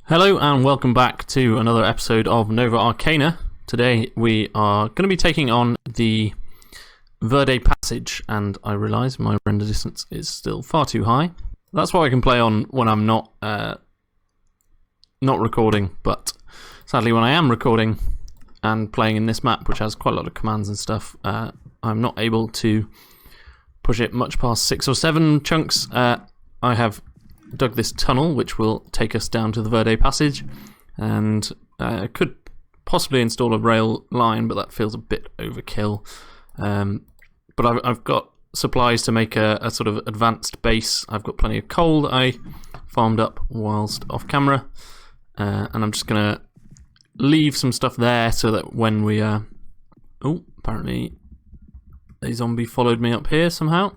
Hello and welcome back to another episode of Nova Arcana. Today we are going to be taking on the Verde Passage, and I realise my render distance is still far too high. That's what I can play on when I'm not recording, but sadly when I am recording and playing in this map, which has quite a lot of commands and stuff, I'm not able to push it much past 6 or 7 chunks. I have dug this tunnel which will take us down to the Verde Passage, and could possibly install a rail line, but that feels a bit overkill. But I've got supplies to make a sort of advanced base. I've got plenty of coal that I farmed up whilst off camera, and I'm just going to leave some stuff there so that when we... oh, apparently a zombie followed me up here somehow.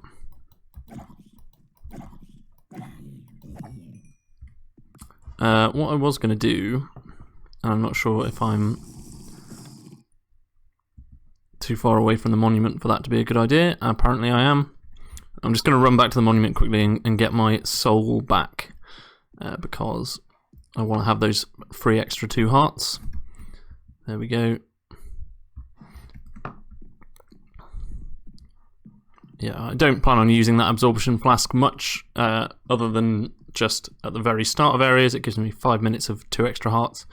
What I was going to do, and I'm not sure if I'm too far away from the monument for that to be a good idea. Apparently I am. I'm just going to run back to the monument quickly and get my soul back, because I want to have those free extra 2 hearts. There we go. Yeah, I don't plan on using that absorption flask much, other than just at the very start of areas. It gives me 5 minutes of 2 extra hearts,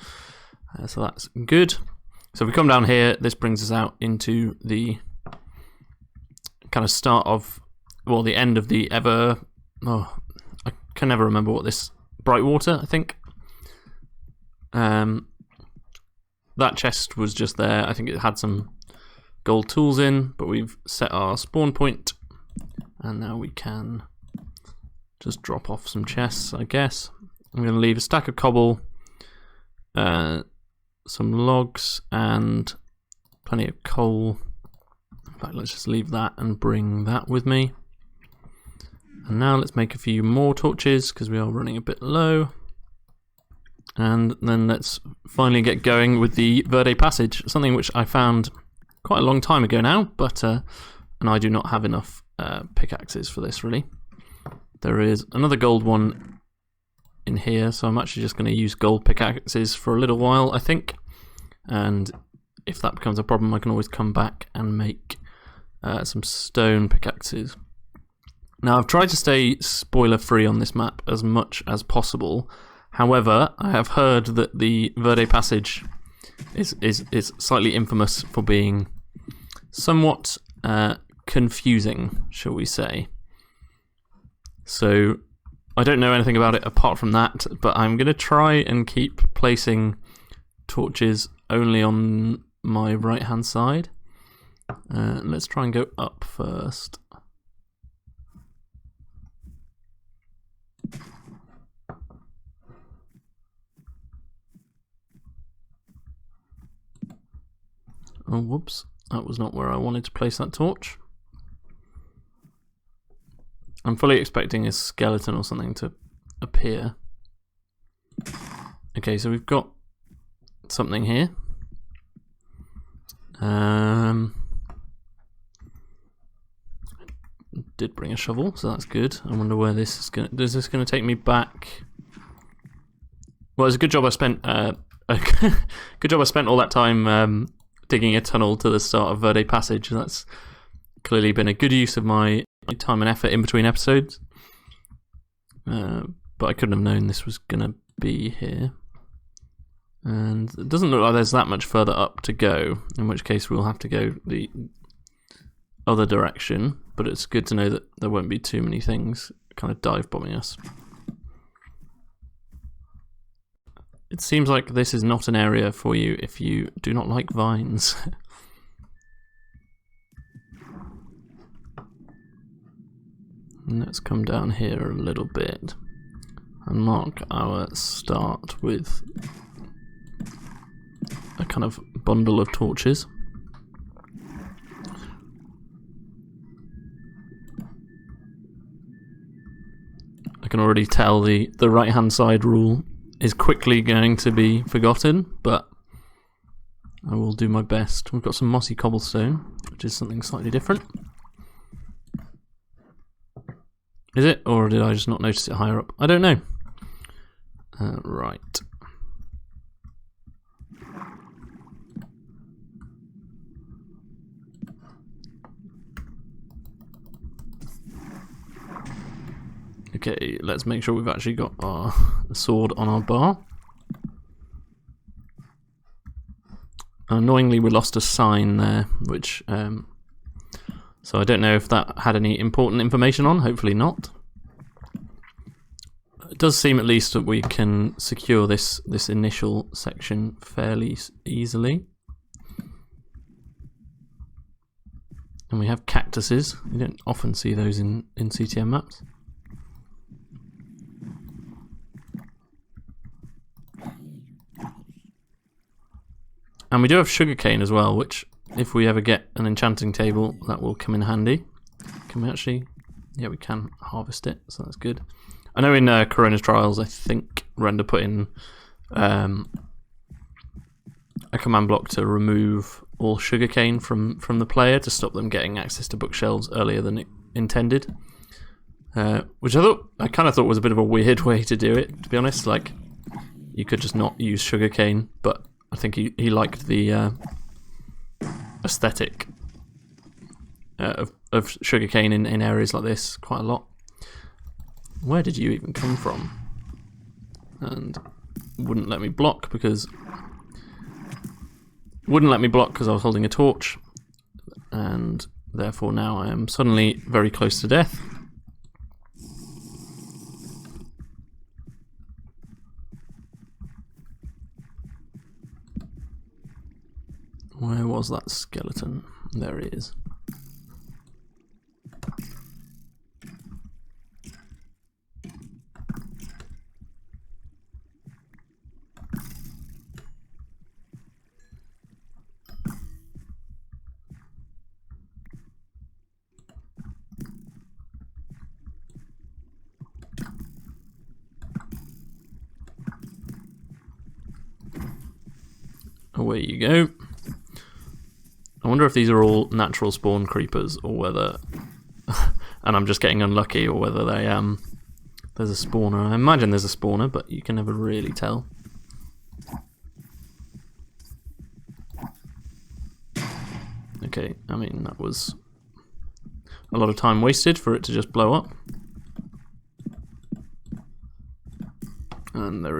so that's good. So if we come down here, this brings us out into the kind of start of, well, the end of the I can never remember what this, Brightwater, I think. That chest was just there. I think it had some gold tools in, but we've set our spawn point, and now we can just drop off some chests, I guess. I'm going to leave a stack of cobble, some logs, and plenty of coal. In fact, let's just leave that and bring that with me. And now let's make a few more torches, because we are running a bit low. And then let's finally get going with the Verde Passage, something which I found quite a long time ago now, but and I do not have enough pickaxes for this, really. There is another gold one in here, so I'm actually just going to use gold pickaxes for a little while, I think. And if that becomes a problem, I can always come back and make some stone pickaxes. Now, I've tried to stay spoiler-free on this map as much as possible. However, I have heard that the Verde Passage is slightly infamous for being somewhat confusing, shall we say. So I don't know anything about it apart from that, but I'm going to try and keep placing torches only on my right hand side. Let's try and go up first. Oh, whoops. That was not where I wanted to place that torch. I'm fully expecting a skeleton or something to appear. Okay, so we've got something here. Did bring a shovel, so that's good. I wonder where this is going. Is this going to take me back? Well, it's a good job I spent. Good job I spent all that time digging a tunnel to the start of Verde Passage. That's clearly been a good use of my time and effort in between episodes. But I couldn't have known this was going to be here. And it doesn't look like there's that much further up to go, in which case we'll have to go the other direction. But it's good to know that there won't be too many things kind of dive bombing us. It seems like this is not an area for you if you do not like vines. Let's come down here a little bit and mark our start with a kind of bundle of torches. I can already tell the right hand side rule is quickly going to be forgotten, but I will do my best. We've got some mossy cobblestone, which is something slightly different. Is it? Or did I just not notice it higher up? I don't know. Right. Okay, let's make sure we've actually got our sword on our bar. Annoyingly, we lost a sign there, which so I don't know if that had any important information on. Hopefully not. It does seem at least that we can secure this initial section fairly easily. And we have cactuses. You don't often see those in CTM maps. And we do have sugarcane as well, which if we ever get an enchanting table, that will come in handy. Can we actually... yeah, we can harvest it, so that's good. I know in Corona's Trials, I think Render put in a command block to remove all sugarcane from the player to stop them getting access to bookshelves earlier than it intended. Which I kind of thought was a bit of a weird way to do it, to be honest. Like, you could just not use sugarcane, but I think he liked the aesthetic of sugarcane in areas like this quite a lot. Where did you even come from? And wouldn't let me block because I was holding a torch, and therefore now I am suddenly very close to death. Where was that skeleton? There he is. Away you go. I wonder if these are all natural spawn creepers, or whether, and I'm just getting unlucky, or whether they there's a spawner. I imagine there's a spawner, but you can never really tell. Okay, I mean that was a lot of time wasted for it to just blow up. And there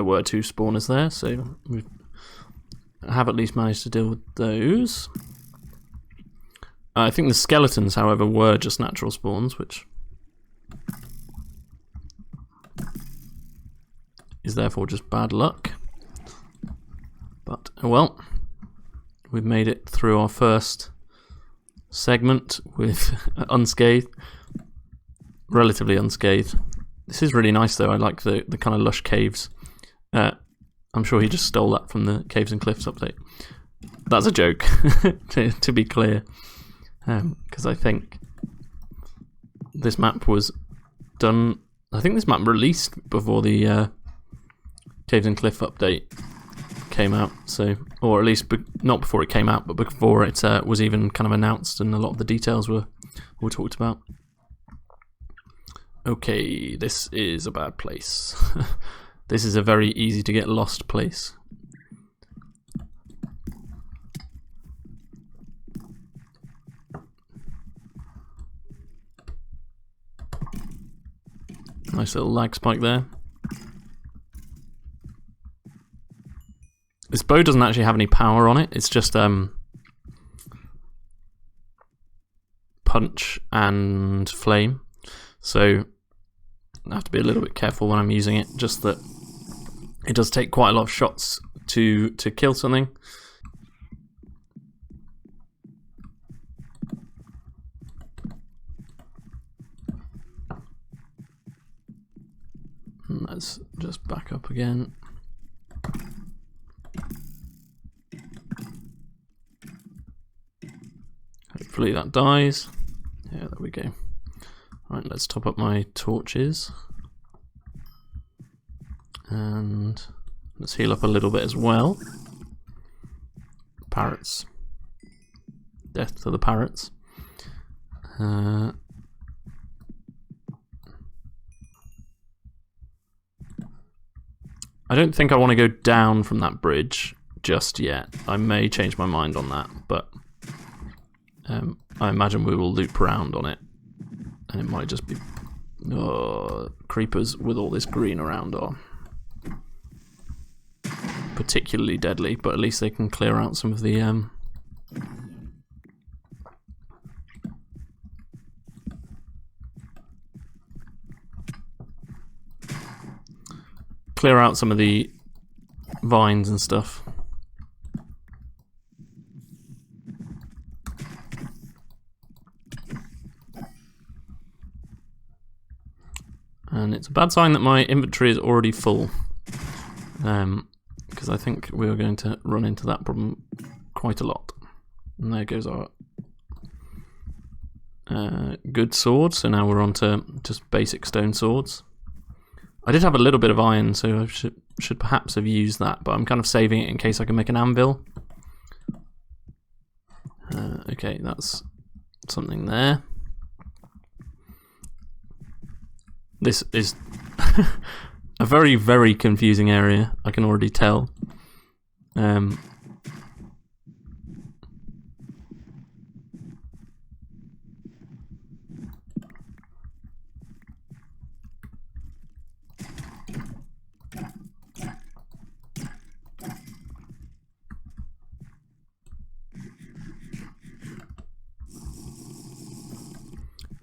were 2 spawners there, so we have at least managed to deal with those. I think the skeletons, however, were just natural spawns, which is therefore just bad luck. But, oh well, we've made it through our first segment with unscathed, relatively unscathed. This is really nice though. I like the kind of lush caves. I'm sure he just stole that from the Caves and Cliffs update. That's a joke, to be clear, because I think this map was done. I think this map released before the Caves and Cliff update came out. So, or at least not before it came out, but before it was even kind of announced, and a lot of the details were talked about. Okay, this is a bad place. This is a very easy to get lost place. Nice little lag spike there. This bow doesn't actually have any power on it. It's just punch and flame. So I have to be a little bit careful when I'm using it, just that it does take quite a lot of shots to kill something. And let's just back up again. Hopefully that dies. Yeah, there we go. Right, let's top up my torches. And let's heal up a little bit as well. Parrots. Death to the parrots. I don't think I want to go down from that bridge just yet. I may change my mind on that, but I imagine we will loop around on it. And it might just be Oh, creepers with all this green around are particularly deadly, but at least they can clear out some of the clear out some of the vines and stuff. And it's a bad sign that my inventory is already full, because I think we're going to run into that problem quite a lot. And there goes our good sword, so now we're on to just basic stone swords. I did have a little bit of iron, so I should perhaps have used that, but I'm kind of saving it in case I can make an anvil. Okay, that's something there. This is a very, very confusing area, I can already tell.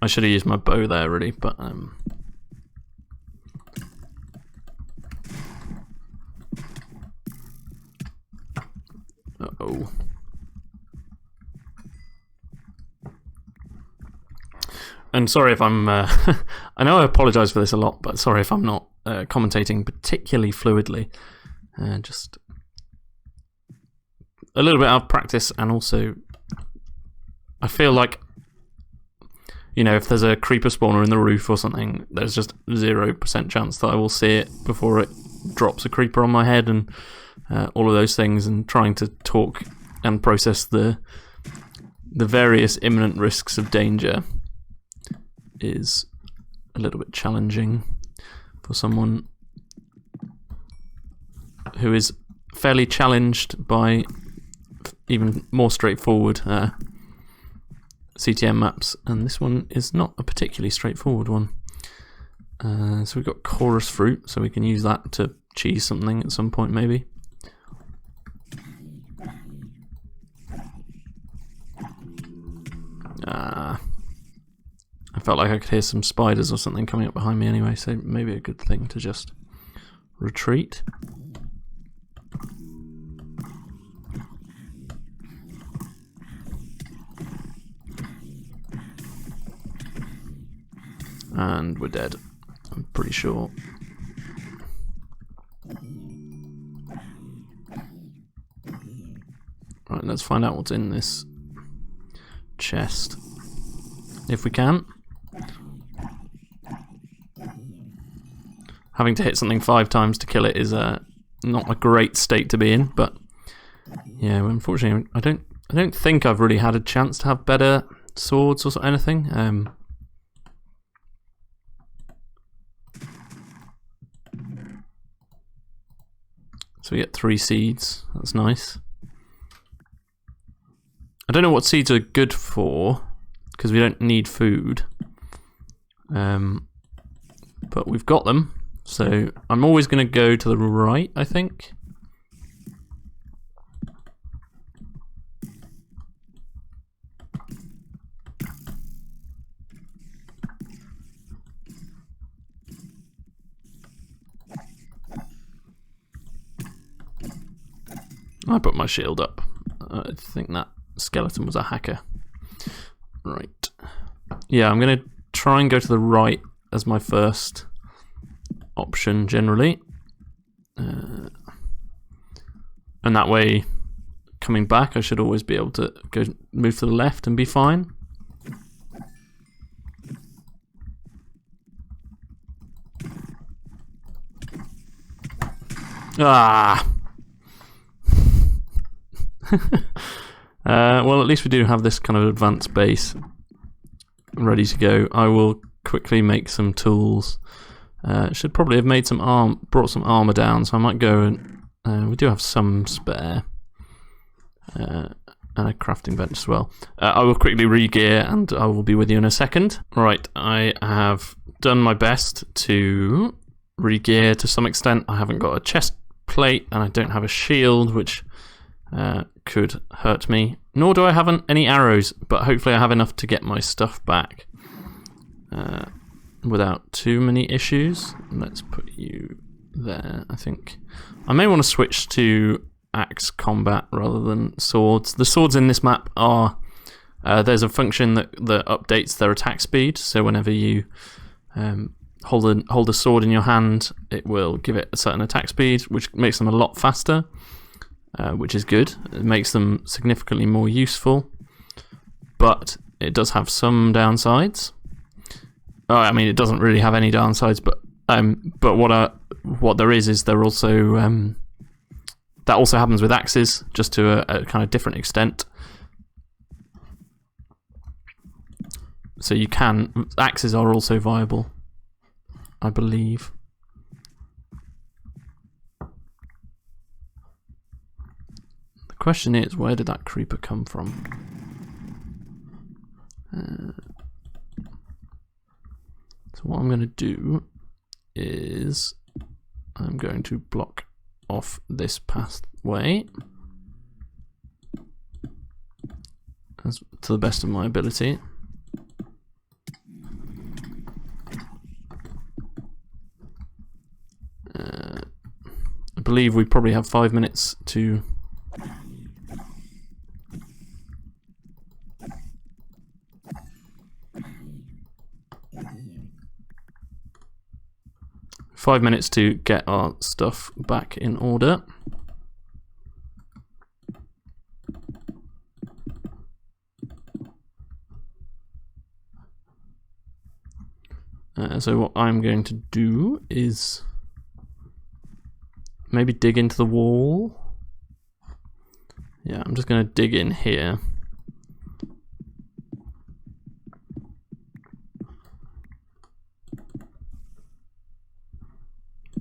I should have used my bow there, really, but uh-oh. And sorry if I'm... I know I apologise for this a lot, but sorry if I'm not commentating particularly fluidly. Just a little bit out of practice, and also I feel like, you know, if there's a creeper spawner in the roof or something, there's just 0% chance that I will see it before it drops a creeper on my head, and all of those things, and trying to talk and process the various imminent risks of danger is a little bit challenging for someone who is fairly challenged by even more straightforward CTM maps, and this one is not a particularly straightforward one. So we've got chorus fruit, so we can use that to cheese something at some point, maybe. I felt like I could hear some spiders or something coming up behind me anyway, so maybe a good thing to just retreat. And we're dead, I'm pretty sure. Right, let's find out what's in this chest, if we can. Having to hit something 5 times to kill it is not a great state to be in, but yeah, unfortunately, I don't think I've really had a chance to have better swords or anything. So we get 3 seeds. That's nice. I don't know what seeds are good for, because we don't need food. But we've got them. So I'm always going to go to the right, I think. I put my shield up. I think that skeleton was a hacker. Right. Yeah, I'm going to try and go to the right as my first option generally. And that way, coming back, I should always be able to move to the left and be fine. Ah! Well, at least we do have this kind of advanced base ready to go. I will quickly make some tools. Should probably have made some brought some armor down, so I might go and we do have some spare. and a crafting bench as well. I will quickly re-gear and I will be with you in a second. Right, I have done my best to re-gear to some extent. I haven't got a chest plate and I don't have a shield, which could hurt me. Nor do I have any arrows, but hopefully I have enough to get my stuff back without too many issues. Let's put you there, I think. I may want to switch to axe combat rather than swords. The swords in this map are there's a function that updates their attack speed, so whenever you hold a sword in your hand, it will give it a certain attack speed, which makes them a lot faster, which is good. It makes them significantly more useful, but it does have some downsides. I mean, it doesn't really have any downsides, but what there is there also that also happens with axes, just to a kind of different extent. So axes are also viable, I believe. The question is, where did that creeper come from? So what I'm going to do is I'm going to block off this pathway to the best of my ability. I believe we probably have 5 minutes to get our stuff back in order. So what I'm going to do is maybe dig into the wall. Yeah, I'm just going to dig in here.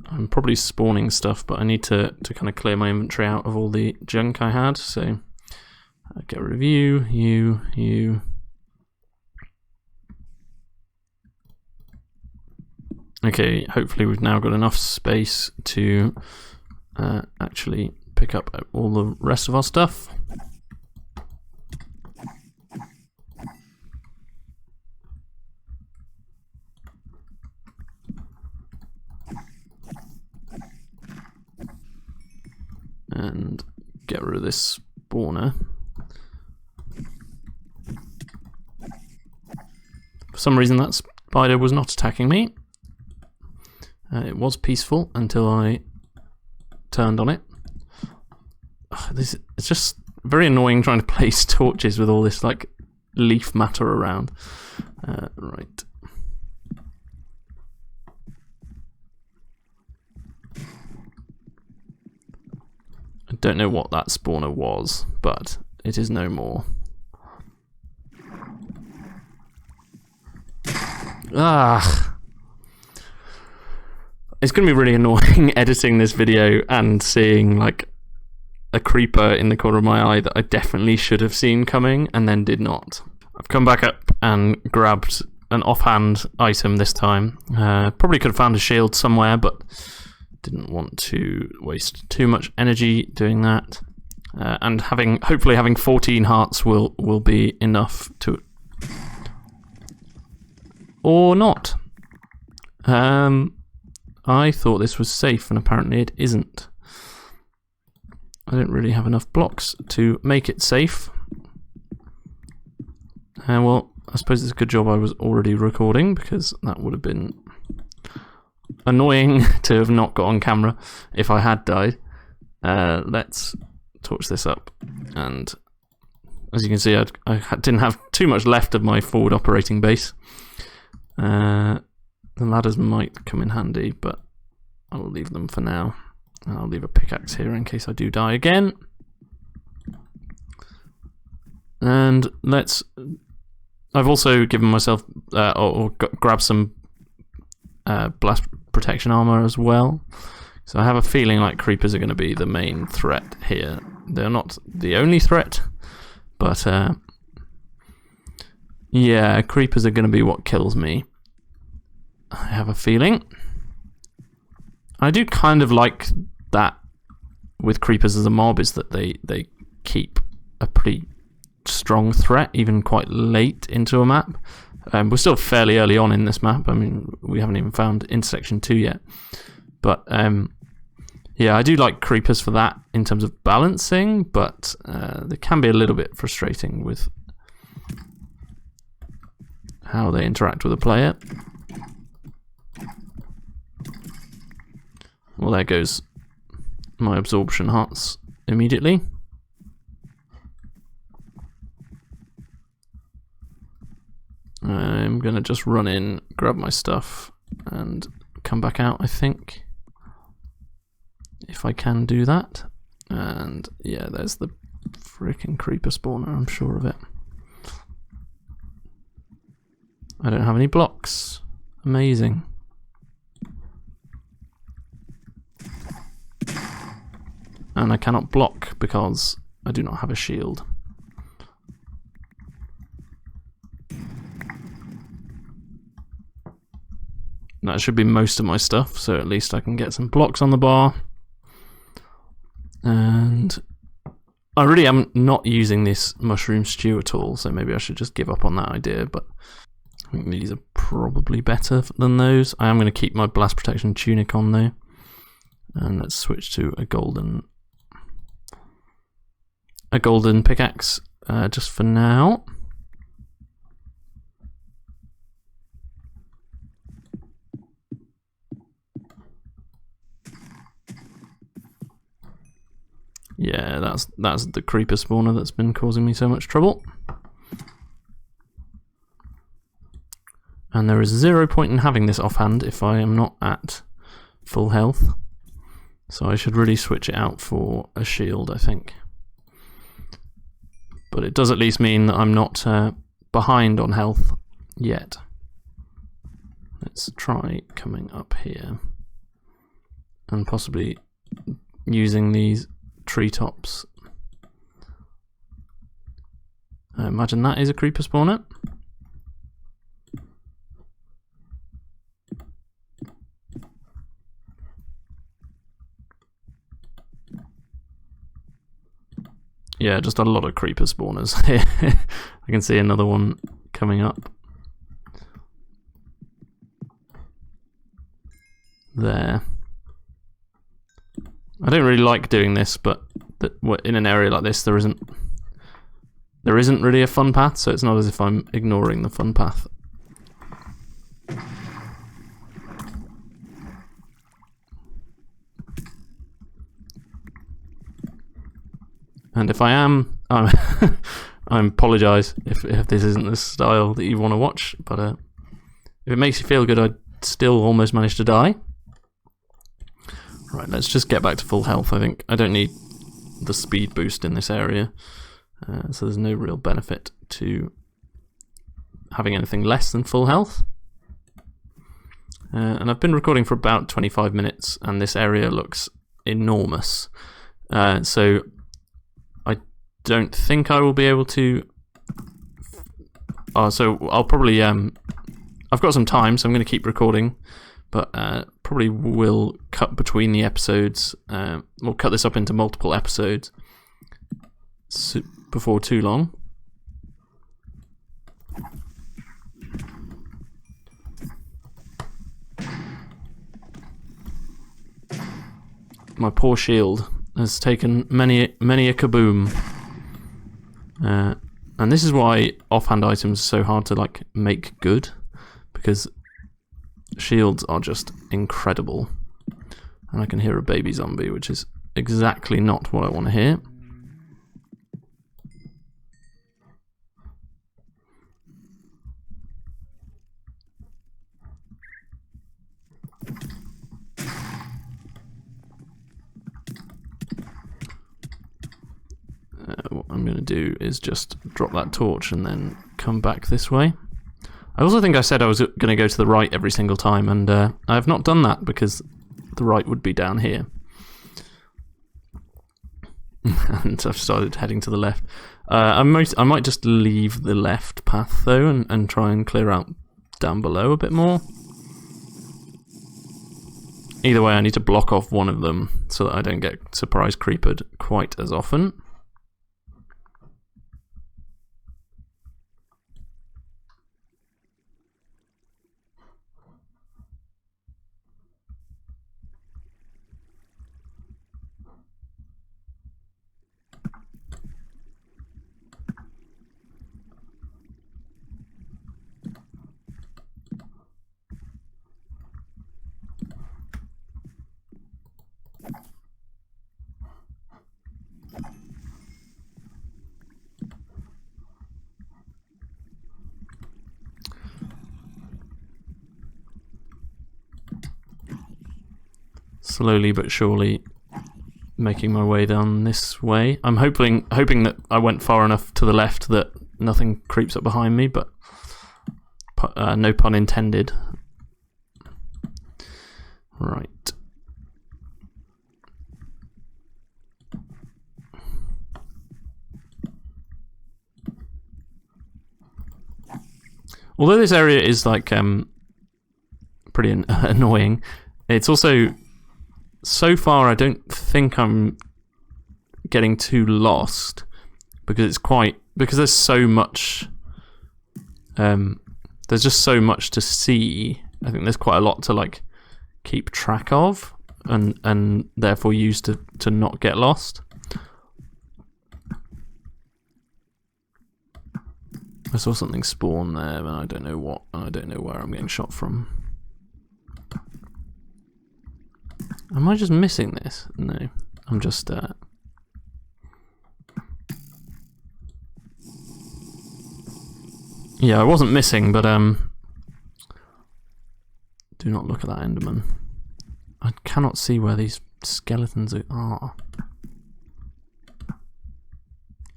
I'm probably spawning stuff, but I need to kind of clear my inventory out of all the junk I had. So get rid of you. Okay, hopefully we've now got enough space to actually pick up all the rest of our stuff. And get rid of this spawner. For some reason that spider was not attacking me. It was peaceful until I turned on it. It's just very annoying trying to place torches with all this like leaf matter around. Right. I don't know what that spawner was, but it is no more. It's going to be really annoying editing this video and seeing like a creeper in the corner of my eye that I definitely should have seen coming and then did not. I've come back up and grabbed an offhand item this time. Probably could have found a shield somewhere, but didn't want to waste too much energy doing that. And hopefully having 14 hearts will be enough to... Or not. I thought this was safe, and apparently it isn't. I don't really have enough blocks to make it safe. Well, I suppose it's a good job I was already recording, because that would have been annoying to have not got on camera if I had died. Let's torch this up, and as you can see, I didn't have too much left of my forward operating base. The ladders might come in handy, but I will leave them for now. I'll leave a pickaxe here in case I do die again. And I've also given myself, grabbed some blast protection armor as well. So I have a feeling like creepers are going to be the main threat here. They're not the only threat, But yeah, creepers are going to be what kills me, I have a feeling. I do kind of like that with creepers as a mob, is that they keep a pretty strong threat even quite late into a map. We're still fairly early on in this map. I mean, we haven't even found intersection 2 yet. But yeah, I do like creepers for that in terms of balancing, but they can be a little bit frustrating with how they interact with a player. Well, there goes my absorption hearts immediately. I'm going to just run in, grab my stuff, and come back out, I think. If I can do that. And yeah, there's the freaking creeper spawner, I'm sure of it. I don't have any blocks. Amazing. And I cannot block because I do not have a shield. That should be most of my stuff, so at least I can get some blocks on the bar. And I really am not using this mushroom stew at all, so maybe I should just give up on that idea, but I think these are probably better than those. I am going to keep my blast protection tunic on though. And let's switch to a golden pickaxe just for now. Yeah, that's the creeper spawner that's been causing me so much trouble. And there is 0 point in having this offhand if I am not at full health. So I should really switch it out for a shield, I think. But it does at least mean that I'm not behind on health yet. Let's try coming up here. And possibly using these treetops. I imagine that is a creeper spawner. Yeah, just a lot of creeper spawners here. I can see another one coming up. There. I don't really like doing this, but in an area like this, there isn't really a fun path, so it's not as if I'm ignoring the fun path. And if I am, I apologise if this isn't the style that you want to watch, but if it makes you feel good, I'd still almost manage to die. Right, let's just get back to full health. I think I don't need the speed boost in this area, so there's no real benefit to having anything less than full health. And I've been recording for about 25 minutes, and this area looks enormous. So I don't think I will be able to... so I'll probably... I've got some time, so I'm going to keep recording, but probably will cut between the episodes. We'll cut this up into multiple episodes before too long. My poor shield has taken many a kaboom. And this is why offhand items are so hard to like make good, because shields are just incredible. And I can hear a baby zombie, which is exactly not what I want to hear. What I'm going to do is just drop that torch and then come back this way. I also think I said I was going to go to the right every single time, and I have not done that because the right would be down here. and I've started heading to the left. I might just leave the left path though, and try and clear out down below a bit more. Either way, I need to block off one of them so that I don't get surprise creepered quite as often. Slowly but surely making my way down this way. I'm hoping that I went far enough to the left that nothing creeps up behind me, but no pun intended. Right. Although this area is like pretty annoying, it's also, so far I don't think I'm getting too lost, because there's so much, there's just so much to see. I think there's quite a lot to like keep track of, and therefore use to not get lost. I saw something spawn there, and I don't know what, and I don't know where I'm getting shot from. Am I just missing this? No, I'm just... Yeah, I wasn't missing, but do not look at that Enderman. I cannot see where these skeletons are.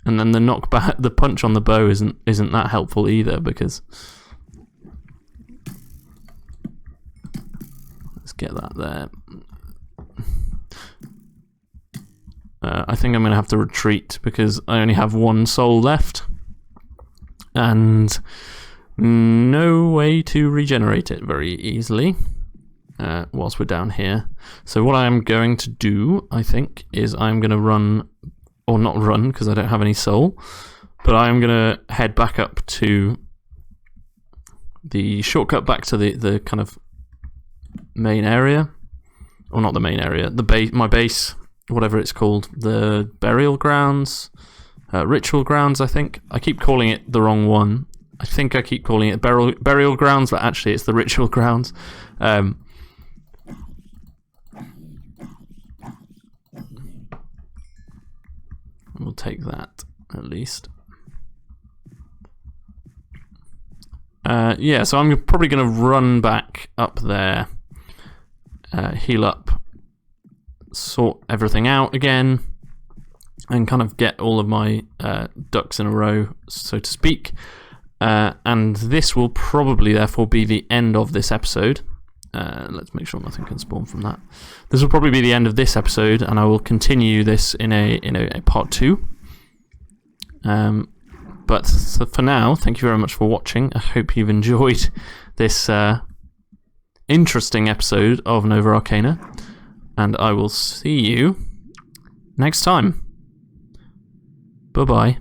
And then the knockback, the punch on the bow isn't that helpful either, because let's get that there. I think I'm going to have to retreat because I only have one soul left and no way to regenerate it very easily whilst we're down here. So what I am going to do, I think, is I'm going to run, or not run because I don't have any soul, but I'm going to head back up to the shortcut back to the kind of main area, or not the main area, the base, my base, whatever it's called, the burial grounds, ritual grounds, I think. I keep calling it the wrong one. I think I keep calling it burial grounds, but actually it's the ritual grounds. We'll take that, at least. Yeah, so I'm probably going to run back up there, heal up, sort everything out again, and kind of get all of my ducks in a row, so to speak. And this will probably, therefore, be the end of this episode. Let's make sure nothing can spawn from that. This will probably be the end of this episode, and I will continue this in a part 2. But for now, thank you very much for watching. I hope you've enjoyed this interesting episode of Nova Arcana, and I will see you next time. Bye-bye.